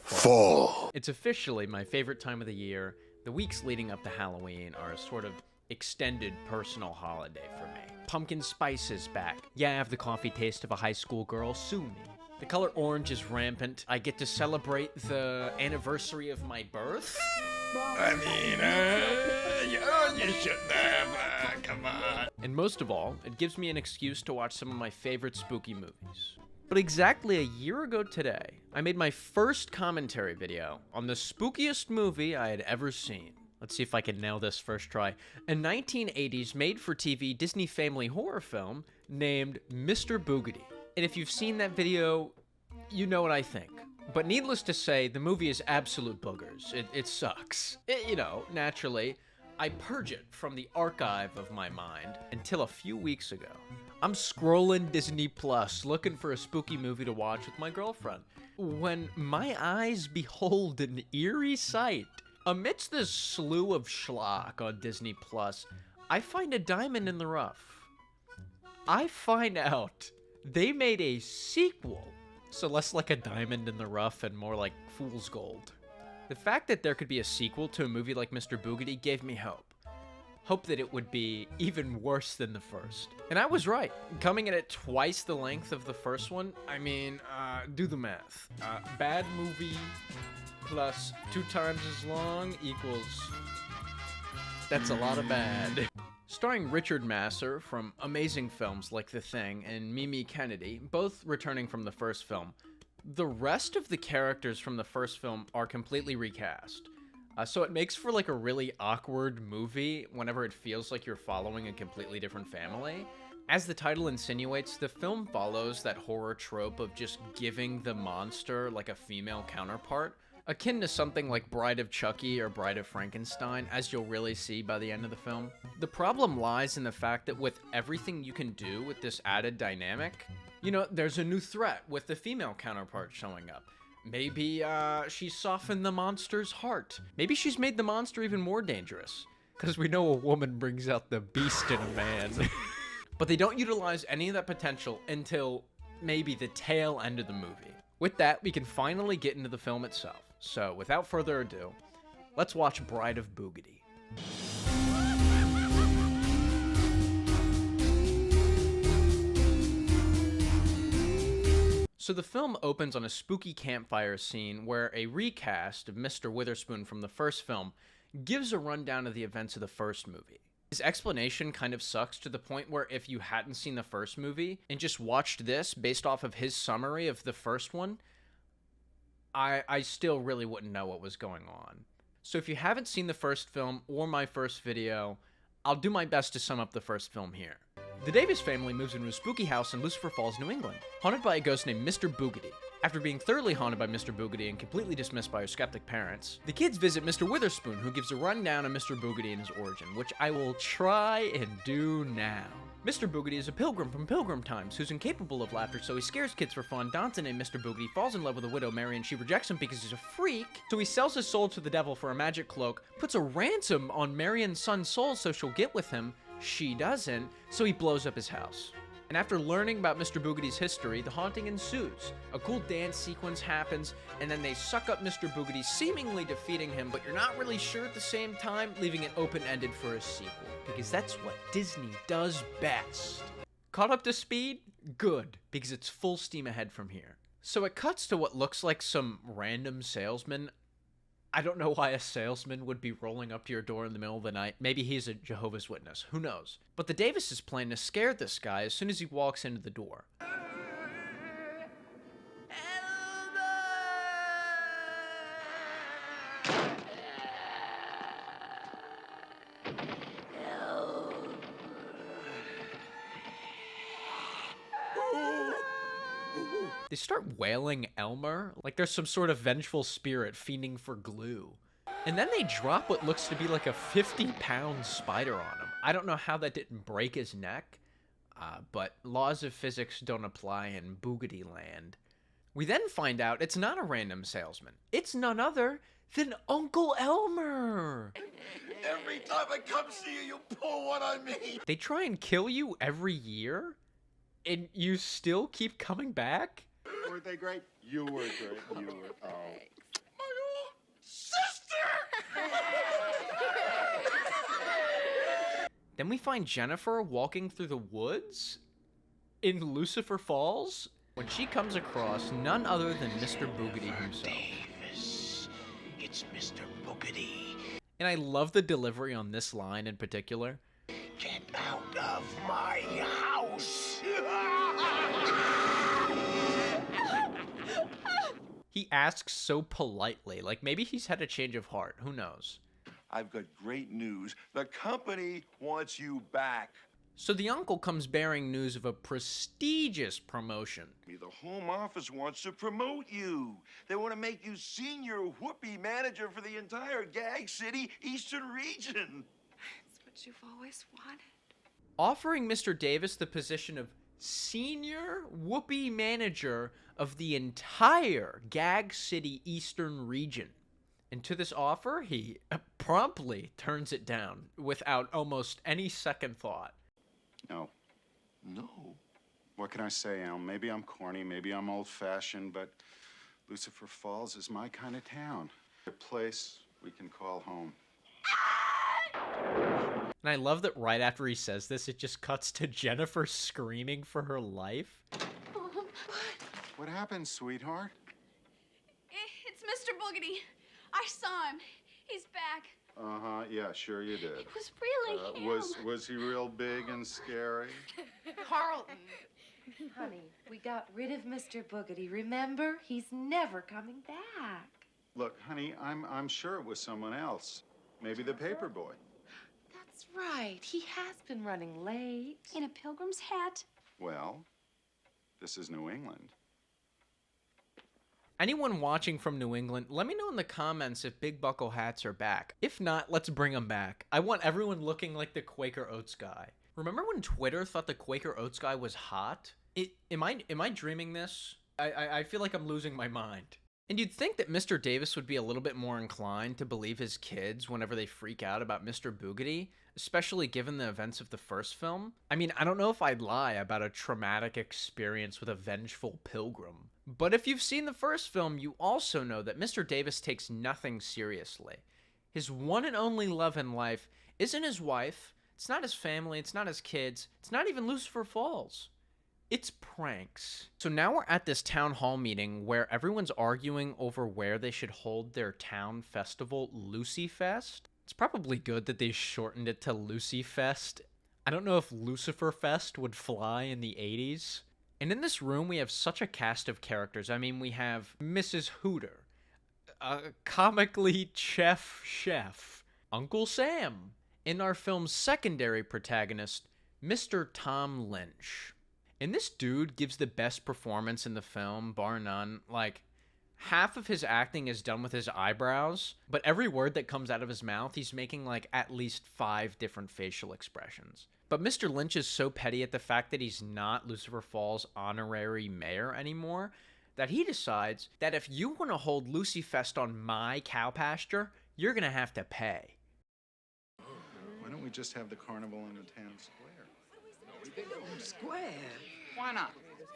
Fall. It's officially my favorite time of the year. The weeks leading up to Halloween are a sort of extended personal holiday for me. Pumpkin spice is back. Yeah, I have the coffee taste of a high school girl. Sue me. The color orange is rampant. I get to celebrate the anniversary of my birth. I mean, you shouldn't have, come on. And most of all, it gives me an excuse to watch some of my favorite spooky movies. But exactly a year ago today, I made my first commentary video on the spookiest movie I had ever seen. Let's see if I can nail this first try. A 1980s made-for-TV Disney family horror film named Mr. Boogedy. And if you've seen that video, you know what I think. But needless to say, the movie is absolute boogers. It sucks. Naturally, I purge it from the archive of my mind until a few weeks ago. I'm scrolling Disney Plus looking for a spooky movie to watch with my girlfriend when my eyes behold an eerie sight. Amidst this slew of schlock on Disney Plus, I find a diamond in the rough. I find out they made a sequel, so less like a diamond in the rough and more like fool's gold. The fact that there could be a sequel to a movie like Mr. Boogedy gave me hope. Hope that it would be even worse than the first. And I was right. Coming in at twice the length of the first one, I mean, do the math. Bad movie plus 2 times as long equals... That's a lot of bad. Starring Richard Masur from amazing films like The Thing and Mimi Kennedy, both returning from the first film, the rest of the characters from the first film are completely recast. So it makes for like a really awkward movie whenever it feels like you're following a completely different family. As the title insinuates, the film follows that horror trope of just giving the monster like a female counterpart, akin to something like Bride of Chucky or Bride of Frankenstein, as you'll really see by the end of the film. The problem lies in the fact that with everything you can do with this added dynamic, there's a new threat with the female counterpart showing up. Maybe she's softened the monster's heart. Maybe she's made the monster even more dangerous. Because we know a woman brings out the beast in a man. But they don't utilize any of that potential until maybe the tail end of the movie. With that, we can finally get into the film itself. So, without further ado, let's watch Bride of Boogedy. So the film opens on a spooky campfire scene where a recast of Mr. Witherspoon from the first film gives a rundown of the events of the first movie. His explanation kind of sucks to the point where if you hadn't seen the first movie and just watched this based off of his summary of the first one, I still really wouldn't know what was going on. So if you haven't seen the first film or my first video, I'll do my best to sum up the first film here. The Davis family moves into a spooky house in Lucifer Falls, New England, haunted by a ghost named Mr. Boogedy. After being thoroughly haunted by Mr. Boogedy and completely dismissed by her skeptic parents, the kids visit Mr. Witherspoon, who gives a rundown on Mr. Boogedy and his origin, which I will try and do now. Mr. Boogedy is a pilgrim from pilgrim times who's incapable of laughter, so he scares kids for fun. Dante, named Mr. Boogedy, falls in love with a widow, Mary, and she rejects him because he's a freak, so he sells his soul to the devil for a magic cloak, puts a ransom on Marian's son's soul so she'll get with him. She doesn't, so he blows up his house. And after learning about Mr. Boogedy's history, the haunting ensues. A cool dance sequence happens, and then they suck up Mr. Boogedy, seemingly defeating him, but you're not really sure at the same time, leaving it open-ended for a sequel. Because that's what Disney does best. Caught up to speed? Good, because it's full steam ahead from here. So it cuts to what looks like some random salesman. I don't know why a salesman would be rolling up to your door in the middle of the night. Maybe he's a Jehovah's Witness. Who knows? But the Davises plan to scare this guy as soon as he walks into the door. They start wailing Elmer like there's some sort of vengeful spirit fiending for glue. And then they drop what looks to be like a 50-pound spider on him. I don't know how that didn't break his neck, but laws of physics don't apply in Boogedy land. We then find out it's not a random salesman. It's none other than Uncle Elmer. Every time I come see you, you pull one on me. They try and kill you every year, and you still keep coming back? Weren't they great? You were great. You were, oh. Sister! Then we find Jennifer walking through the woods in Lucifer Falls when she comes across none other than Mr. Boogedy himself. Davis, it's Mr. Boogedy. And I love the delivery on this line in particular. Get out of my house! He asks so politely, like maybe he's had a change of heart, who knows. I've got great news. The company wants you back. So the uncle comes bearing news of a prestigious promotion. The home office wants to promote you. They want to make you senior whoopee manager for the entire Gag City Eastern region. It's what you've always wanted. Offering Mr. Davis the position of senior whoopee manager of the entire Gag City Eastern region. And to this offer, he promptly turns it down without almost any second thought. No. No. What can I say, Al? Maybe I'm corny, maybe I'm old-fashioned, but Lucifer Falls is my kind of town. A place we can call home. And I love that right after he says this, it just cuts to Jennifer screaming for her life. What happened, sweetheart? It's Mr. Boogedy. I saw him. He's back. Uh-huh, yeah, sure you did. It was really him. Was he real big and scary? Carlton. Honey, we got rid of Mr. Boogedy, remember? He's never coming back. Look, honey, I'm sure it was someone else. Maybe the paper boy. That's right. He has been running late. In a pilgrim's hat. Well, this is New England. Anyone watching from New England, let me know in the comments if Big Buckle hats are back. If not, let's bring them back. I want everyone looking like the Quaker Oats guy. Remember when Twitter thought the Quaker Oats guy was hot? Am I dreaming this? I feel like I'm losing my mind. And you'd think that Mr. Davis would be a little bit more inclined to believe his kids whenever they freak out about Mr. Boogedy, especially given the events of the first film. I mean, I don't know if I'd lie about a traumatic experience with a vengeful pilgrim. But if you've seen the first film, you also know that Mr. Davis takes nothing seriously. His one and only love in life isn't his wife, it's not his family, it's not his kids, it's not even Lucifer Falls. It's pranks. So now we're at this town hall meeting where everyone's arguing over where they should hold their town festival, Lucy Fest. It's probably good that they shortened it to Lucy Fest. I don't know if Lucifer Fest would fly in the 80s. And in this room, we have such a cast of characters. I mean, we have Mrs. Hooter, comically chef, Uncle Sam, and our film's secondary protagonist, Mr. Tom Lynch. And this dude gives the best performance in the film, bar none. Like, half of his acting is done with his eyebrows, but every word that comes out of his mouth, he's making like at least 5 different facial expressions. But Mr. Lynch is so petty at the fact that he's not Lucifer Falls' honorary mayor anymore that he decides that if you want to hold Lucy Fest on my cow pasture, you're going to have to pay. Why don't we just have the carnival in the town square? Square? Why not?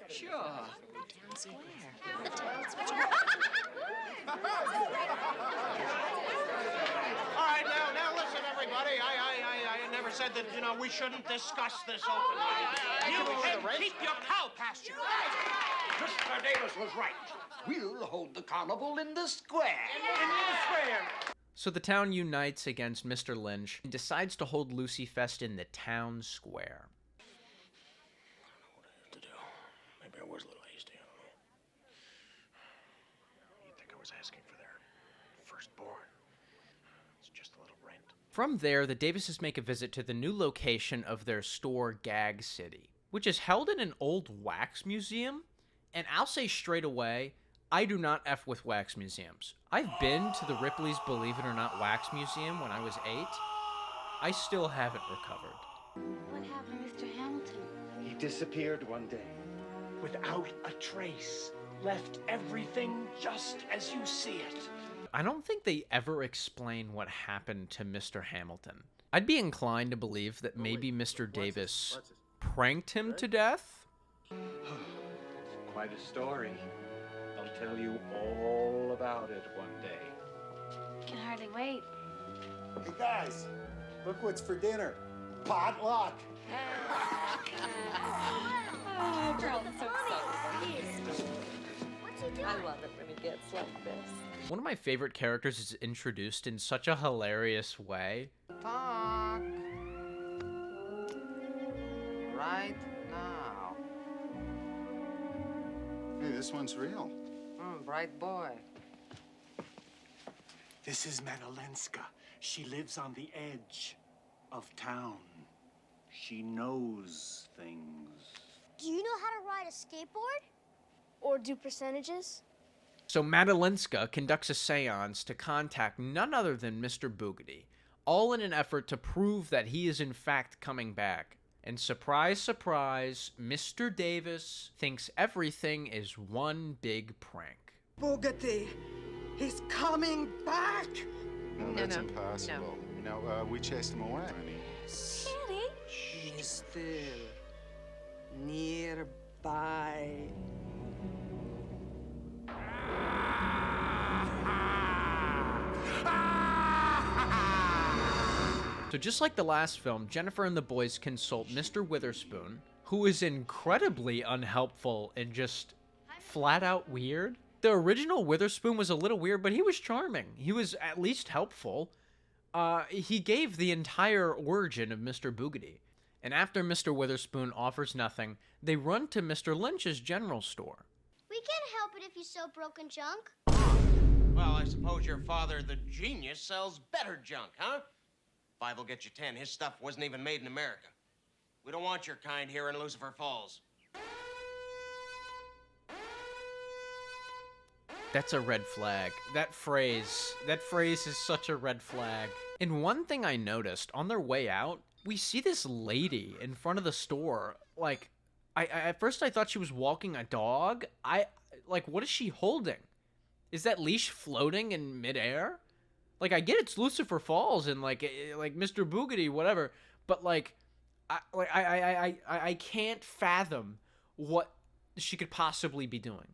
Sure. Town Square. All right, now listen, everybody. I never said that, we shouldn't discuss this openly. You can keep your cow pasture. Mr. Davis was right. We'll hold the carnival in the square. In the square. So the town unites against Mr. Lynch and decides to hold Lucy Fest in the town square. To do. Maybe I was a little hasty, I don't know. You'd think I was asking for their firstborn. It's just a little rent. From there, the Davises make a visit to the new location of their store, Gag City, which is held in an old wax museum. And I'll say straight away, I do not F with wax museums. I've been to the Ripley's Believe It or Not wax museum when I was 8. I still haven't recovered. What happened, Mr. Hamilton? He disappeared one day, without a trace. Left everything just as you see it. I don't think they ever explain what happened to Mr. Hamilton. I'd be inclined to believe that maybe Mr. Davis pranked him to death. Quite a story. I'll tell you all about it one day. can hardly wait. Hey, guys, look what's for dinner. Potluck. Oh, girl, so excited. What's he doing? I love it when he gets like this. One of my favorite characters is introduced in such a hilarious way. Talk. Right now. Hey, this one's real. Bright boy. This is Madalenska. She lives on the edge of town. She knows things. Do you know how to ride a skateboard? Or do percentages? So Madalenska conducts a seance to contact none other than Mr. Boogedy, all in an effort to prove that he is in fact coming back. And surprise, surprise, Mr. Davis thinks everything is one big prank. Boogedy, he's coming back! No, that's impossible. No, we chased him away. Daddy? He's still nearby. So just like the last film, Jennifer and the boys consult Mr. Witherspoon, who is incredibly unhelpful and just flat out weird. The original Witherspoon was a little weird, but he was charming. He was at least helpful. He gave the entire origin of Mr. Boogedy. And after Mr. Witherspoon offers nothing, they run to Mr. Lynch's general store. We can't help it if you sell broken junk. Well, I suppose your father, the genius, sells better junk, huh? 5 will get you 10. His stuff wasn't even made in America. We don't want your kind here in Lucifer Falls. That's a red flag. That phrase is such a red flag. And one thing I noticed, on their way out, we see this lady in front of the store. Like, at first I thought she was walking a dog. Like, what is she holding? Is that leash floating in midair? Like, I get it's Lucifer Falls and like Mr. Boogedy, whatever, but I can't fathom what she could possibly be doing.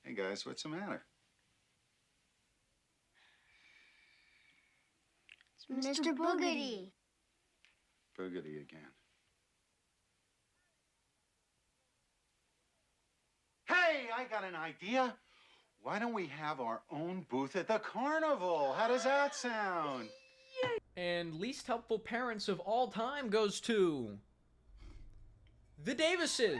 Hey, guys, what's the matter? It's Mr. Boogedy. Boogedy again. Hey, I got an idea. Why don't we have our own booth at the carnival? How does that sound? And least helpful parents of all time goes to the Davises.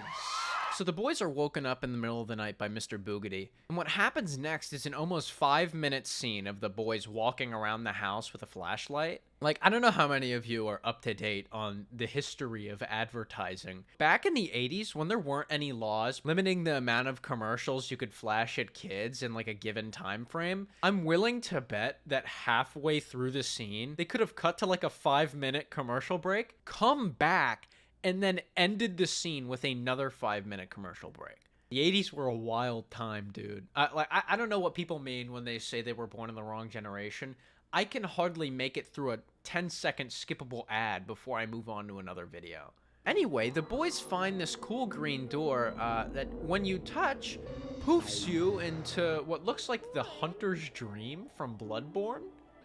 So the boys are woken up in the middle of the night by Mr. Boogedy, and what happens next is an almost 5-minute scene of the boys walking around the house with a flashlight. Like, I don't know how many of you are up to date on the history of advertising. Back in the 80s, when there weren't any laws limiting the amount of commercials you could flash at kids in like a given time frame, I'm willing to bet that halfway through the scene, they could have cut to like a 5-minute commercial break, come back, and then ended the scene with another 5-minute commercial break. The 80s were a wild time, dude. I don't know what people mean when they say they were born in the wrong generation. I can hardly make it through a 10-second skippable ad before I move on to another video. Anyway, the boys find this cool green door that, when you touch, poofs you into what looks like the Hunter's Dream from Bloodborne,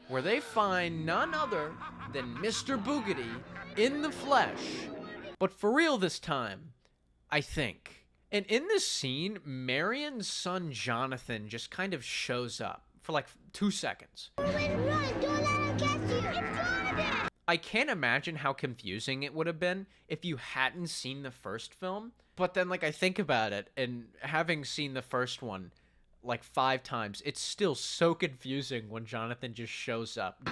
where they find none other than Mr. Boogedy in the flesh. But for real this time, I think. And in this scene, Marion's son Jonathan just kind of shows up for like 2 seconds. Run, don't let him catch you. It's Jonathan! I can't imagine how confusing it would have been if you hadn't seen the first film. But then, like, I think about it, and having seen the first one like 5 times, it's still so confusing when Jonathan just shows up.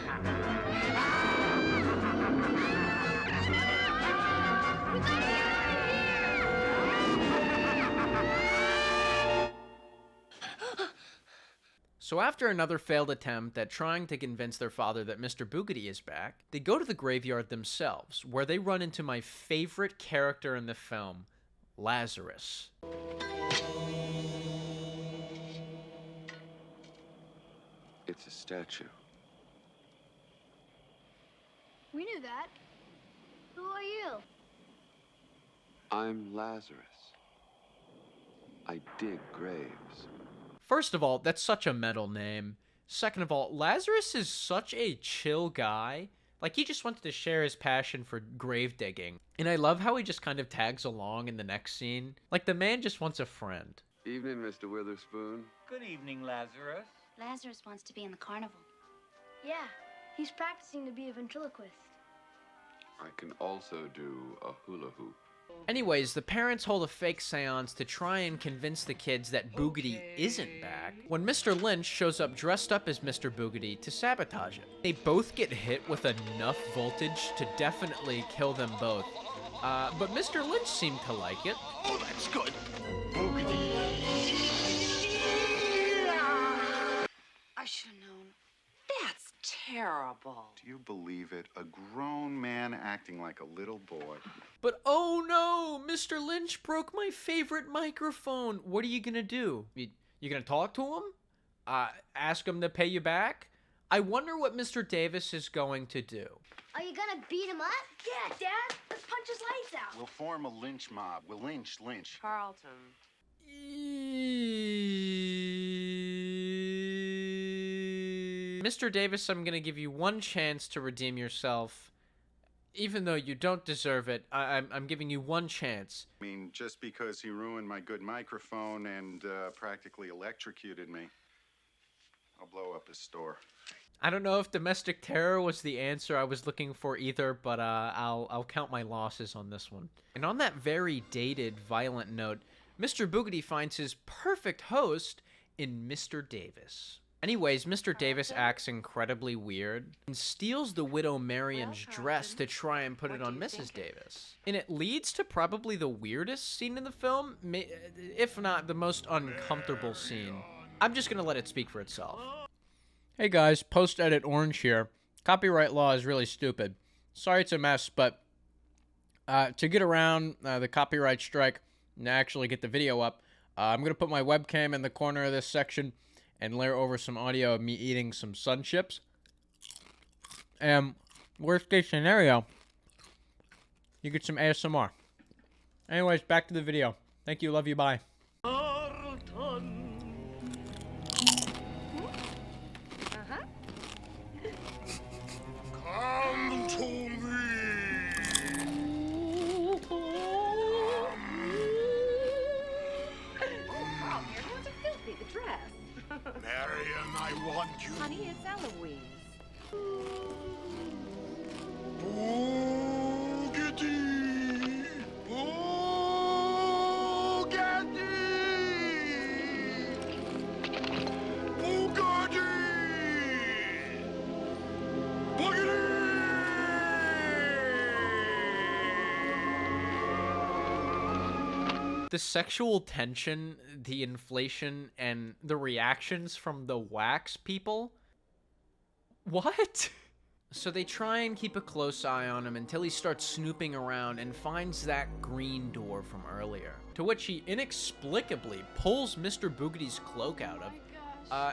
So after another failed attempt at trying to convince their father that Mr. Boogedy is back, they go to the graveyard themselves, where they run into my favorite character in the film, Lazarus. It's a statue. We knew that. Who are you? I'm Lazarus. I dig graves. First of all, that's such a metal name. Second of all, Lazarus is such a chill guy. Like, he just wanted to share his passion for grave digging. And I love how he just kind of tags along in the next scene. Like, the man just wants a friend. Evening, Mr. Witherspoon. Good evening, Lazarus. Lazarus wants to be in the carnival. Yeah, he's practicing to be a ventriloquist. I can also do a hula hoop. Anyways, the parents hold a fake seance to try and convince the kids that Boogedy isn't back, when Mr. Lynch shows up dressed up as Mr. Boogedy to sabotage it. They both get hit with enough voltage to definitely kill them both. But Mr. Lynch seemed to like it. Oh, that's good. I should have known. That's terrible. Do you believe it? A grown man acting like a little boy. But oh no, Mr. Lynch broke my favorite microphone. What are you gonna do? You gonna talk to him? Ask him to pay you back? I wonder what Mr. Davis is going to do. Are you gonna beat him up? Yeah, Dad. Let's punch his lights out. We'll form a lynch mob. We'll lynch. Carlton. Mr. Davis, I'm gonna give you one chance to redeem yourself. Even though you don't deserve it, I'm giving you one chance. I mean, just because he ruined my good microphone and practically electrocuted me, I'll blow up his store. I don't know if domestic terror was the answer I was looking for either, but I'll count my losses on this one. And on that very dated, violent note, Mr. Boogedy finds his perfect host in Mr. Davis. Anyways, Mr. Davis acts incredibly weird and steals the widow Marion's dress to try and put it on Mrs. Davis. And it leads to probably the weirdest scene in the film, if not the most uncomfortable scene. I'm just gonna let it speak for itself. Hey guys, post-edit Orange here. Copyright law is really stupid. Sorry it's a mess, but to get around the copyright strike and actually get the video up, I'm gonna put my webcam in the corner of this section and layer over some audio of me eating some sun chips. And worst case scenario, you get some ASMR. Anyways, back to the video. Thank you, love you, bye. Come to me. Oh, your hands are filthy. The dress. Marion, I want you. Honey, it's Eloise. Boogedy! Boogedy! Boogedy! Boogedy! The sexual tension, the inflation, and the reactions from the wax people? What? So they try and keep a close eye on him until he starts snooping around and finds that green door from earlier, to which he inexplicably pulls Mr. Boogedy's cloak out of.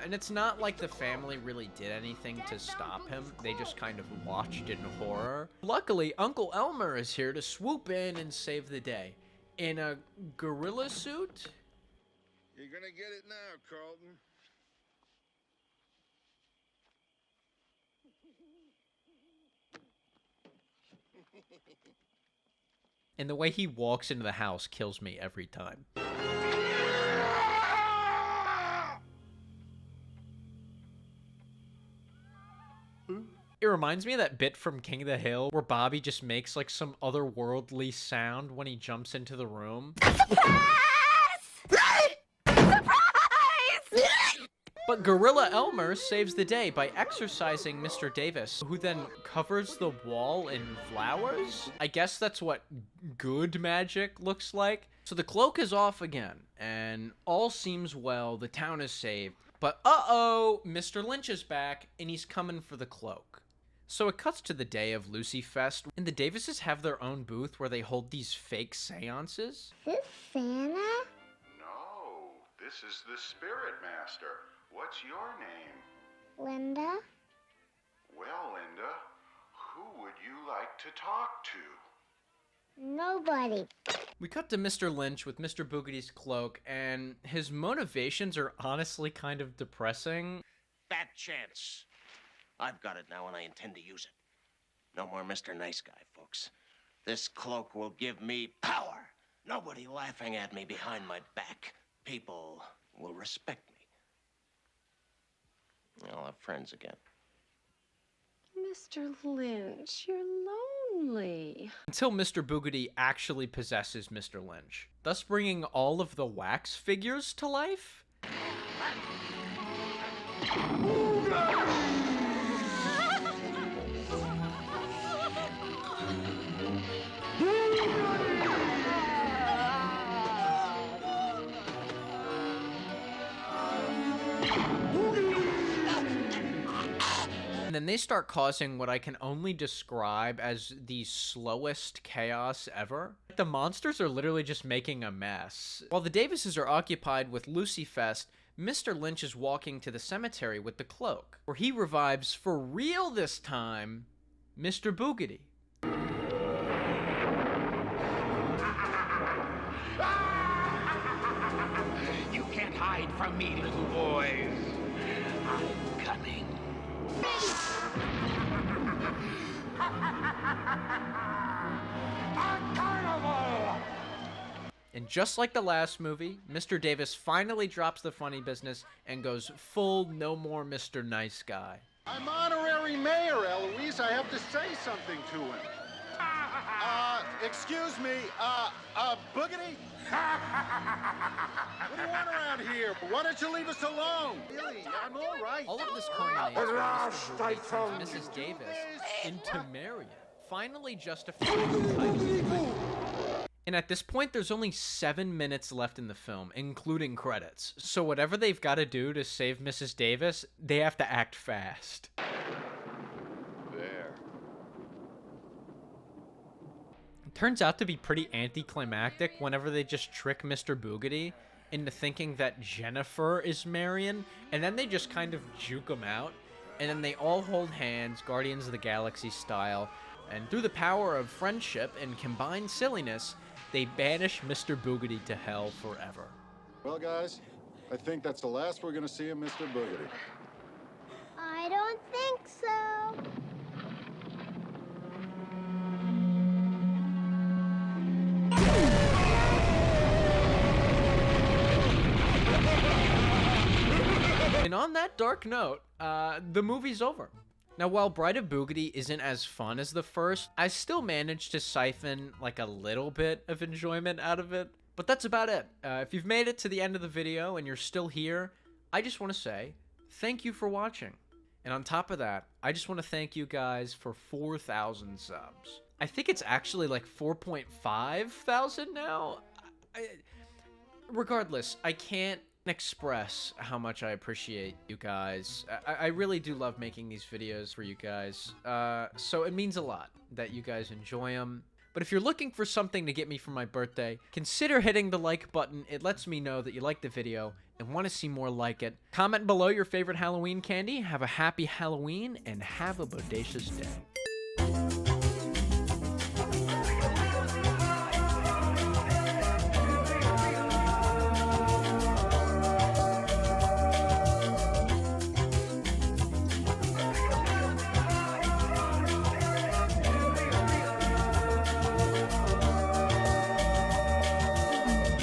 And it's not like the family really did anything to stop him. They just kind of watched in horror. Luckily, Uncle Elmer is here to swoop in and save the day. In a gorilla suit? You're gonna get it now, Carlton. And the way he walks into the house kills me every time. It reminds me of that bit from King of the Hill where Bobby just makes like some otherworldly sound when he jumps into the room. But Gorilla Elmer saves the day by exorcising Mr. Davis, who then covers the wall in flowers? I guess that's what good magic looks like. So the cloak is off again, and all seems well, the town is saved. But uh-oh, Mr. Lynch is back, and he's coming for the cloak. So it cuts to the day of Lucy Fest, and the Davises have their own booth where they hold these fake seances. Is this Santa? No, this is the Spirit Master. What's your name? Linda? Well, Linda, who would you like to talk to? Nobody. We cut to Mr. Lynch with Mr. Boogedy's cloak, and his motivations are honestly kind of depressing. that chance. I've got it now, and I intend to use it. No more Mr. Nice Guy, folks. This cloak will give me power. Nobody laughing at me behind my back. People will respect me. I'll have friends again. Mr. Lynch, you're lonely. Until Mr. Boogedy actually possesses Mr. Lynch, thus bringing all of the wax figures to life. And then they start causing what I can only describe as the slowest chaos ever. The monsters are literally just making a mess. While the Davises are occupied with Lucy Fest, Mr. Lynch is walking to the cemetery with the cloak, where he revives, for real this time, Mr. Boogedy. You can't hide from me, little boys. I'm coming. A carnival! And just like the last movie, Mr. Davis finally drops the funny business and goes full no more Mr. Nice Guy. I'm honorary mayor, Eloise. I have to say something to him. Excuse me, Boogedy? What do you want around here? Why don't you leave us alone? Really, I'm all right. All of this culminates when Mr. Boogedy turns Mrs. Davis into Marion, finally justifying the title. And at this point, there's only 7 minutes left in the film, including credits. So whatever they've got to do to save Mrs. Davis, they have to act fast. There. It turns out to be pretty anticlimactic whenever they just trick Mr. Boogedy into thinking that Jennifer is Marion, and then they just kind of juke him out, and then they all hold hands, Guardians of the Galaxy style, and through the power of friendship and combined silliness, they banish Mr. Boogedy to hell forever. Well, guys, I think that's the last we're gonna see of Mr. Boogedy. I don't think so. And on that dark note, the movie's over. Now, while Bride of Boogedy isn't as fun as the first, I still managed to siphon like a little bit of enjoyment out of it. But that's about it. If you've made it to the end of the video and you're still here, I just want to say thank you for watching. And on top of that, I just want to thank you guys for 4,000 subs. I think it's actually like 4.5 thousand now. Regardless, I can't express how much I appreciate you guys. I really do love making these videos for you guys. So it means a lot that you guys enjoy them. But if you're looking for something to get me for my birthday, consider hitting the like button. It lets me know that you like the video and want to see more like it. Comment below your favorite Halloween candy. Have a happy Halloween and have a bodacious day.